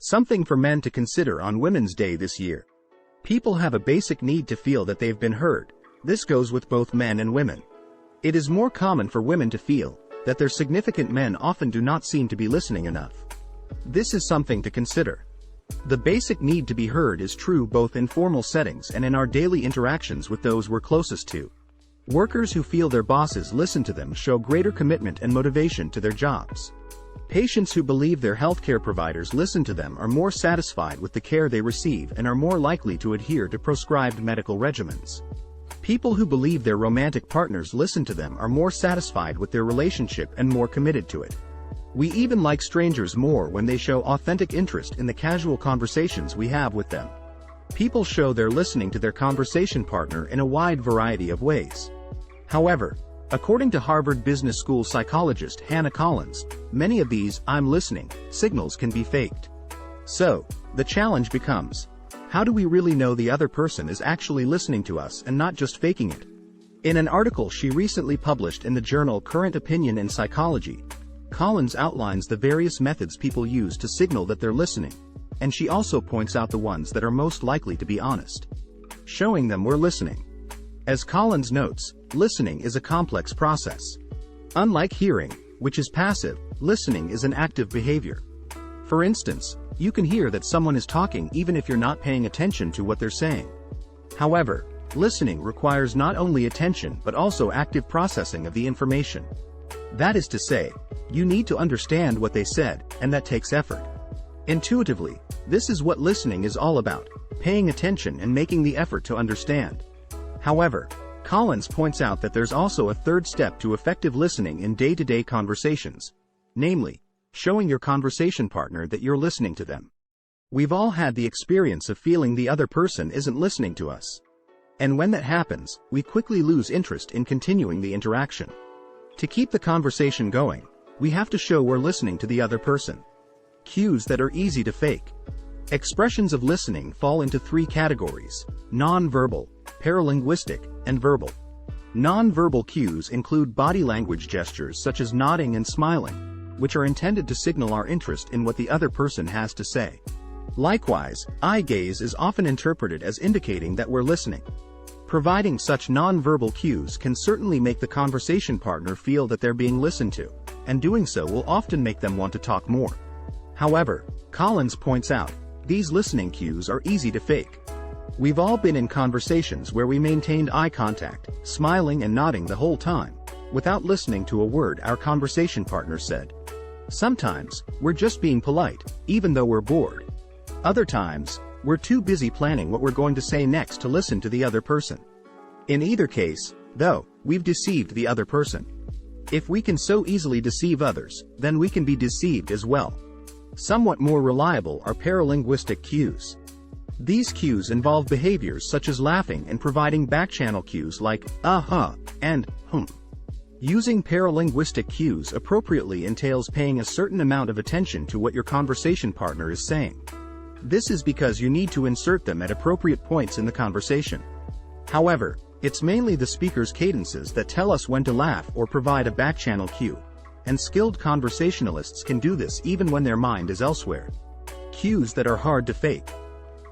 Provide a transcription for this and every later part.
Something for men to consider on Women's Day this year. People have a basic need to feel that they've been heard. This goes with both men and women. It is more common for women to feel that their significant men often do not seem to be listening enough. This is something to consider. The basic need to be heard is true both in formal settings and in our daily interactions with those we're closest to. Workers who feel their bosses listen to them show greater commitment and motivation to their jobs. Patients who believe their healthcare providers listen to them are more satisfied with the care they receive and are more likely to adhere to prescribed medical regimens. People who believe their romantic partners listen to them are more satisfied with their relationship and more committed to it. We even like strangers more when they show authentic interest in the casual conversations we have with them. People show they're listening to their conversation partner in a wide variety of ways. However, according to Harvard Business School psychologist Hannah Collins, many of these "I'm listening" signals can be faked. So, the challenge becomes, how do we really know the other person is actually listening to us and not just faking it? In an article she recently published in the journal Current Opinion in Psychology, Collins outlines the various methods people use to signal that they're listening, and she also points out the ones that are most likely to be honest, showing them we're listening. As Collins notes, listening is a complex process. Unlike hearing, which is passive, listening is an active behavior. For instance, you can hear that someone is talking even if you're not paying attention to what they're saying. However, listening requires not only attention but also active processing of the information. That is to say, you need to understand what they said, and that takes effort. Intuitively, this is what listening is all about, paying attention and making the effort to understand. However, Collins points out that there's also a third step to effective listening in day-to-day conversations, namely, showing your conversation partner that you're listening to them. We've all had the experience of feeling the other person isn't listening to us. And when that happens, we quickly lose interest in continuing the interaction. To keep the conversation going, we have to show we're listening to the other person. Cues that are easy to fake. Expressions of listening fall into three categories: non-verbal, paralinguistic, and verbal. Non-verbal cues include body language gestures such as nodding and smiling, which are intended to signal our interest in what the other person has to say. Likewise, eye gaze is often interpreted as indicating that we're listening. Providing such non-verbal cues can certainly make the conversation partner feel that they're being listened to, and doing so will often make them want to talk more. However, Collins points out, these listening cues are easy to fake. We've all been in conversations where we maintained eye contact, smiling and nodding the whole time, without listening to a word our conversation partner said. Sometimes, we're just being polite, even though we're bored. Other times, we're too busy planning what we're going to say next to listen to the other person. In either case, though, we've deceived the other person. If we can so easily deceive others, then we can be deceived as well. Somewhat more reliable are paralinguistic cues. These cues involve behaviors such as laughing and providing back-channel cues like "uh-huh" and "hmm." Using paralinguistic cues appropriately entails paying a certain amount of attention to what your conversation partner is saying. This is because you need to insert them at appropriate points in the conversation. However, it's mainly the speaker's cadences that tell us when to laugh or provide a back-channel cue, and skilled conversationalists can do this even when their mind is elsewhere. Cues that are hard to fake.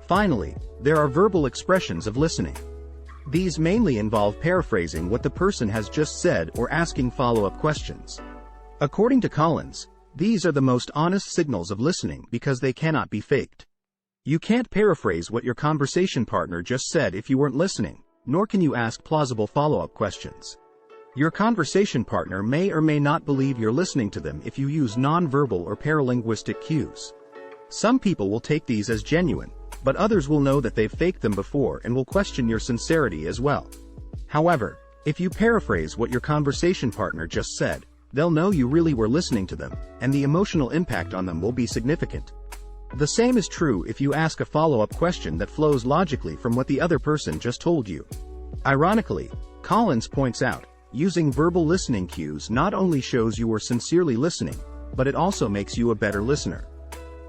Finally, there are verbal expressions of listening. These mainly involve paraphrasing what the person has just said or asking follow-up questions. According to Collins, these are the most honest signals of listening because they cannot be faked. You can't paraphrase what your conversation partner just said if you weren't listening, nor can you ask plausible follow-up questions. Your conversation partner may or may not believe you're listening to them if you use non-verbal or paralinguistic cues. Some people will take these as genuine, but others will know that they've faked them before and will question your sincerity as well. However, if you paraphrase what your conversation partner just said, they'll know you really were listening to them, and the emotional impact on them will be significant. The same is true if you ask a follow-up question that flows logically from what the other person just told you. Ironically, Collins points out, using verbal listening cues not only shows you were sincerely listening, but it also makes you a better listener.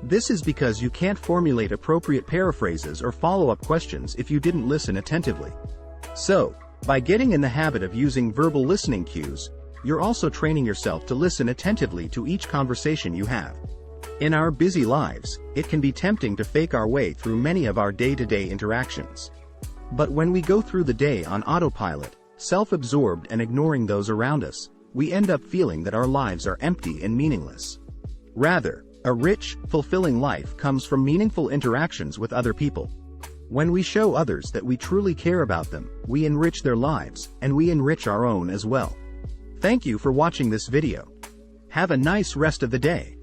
This is because you can't formulate appropriate paraphrases or follow-up questions if you didn't listen attentively. So, by getting in the habit of using verbal listening cues, you're also training yourself to listen attentively to each conversation you have. In our busy lives, it can be tempting to fake our way through many of our day-to-day interactions. But when we go through the day on autopilot, self-absorbed and ignoring those around us, we end up feeling that our lives are empty and meaningless. Rather, a rich, fulfilling life comes from meaningful interactions with other people. When we show others that we truly care about them, we enrich their lives, and we enrich our own as well. Thank you for watching this video. Have a nice rest of the day.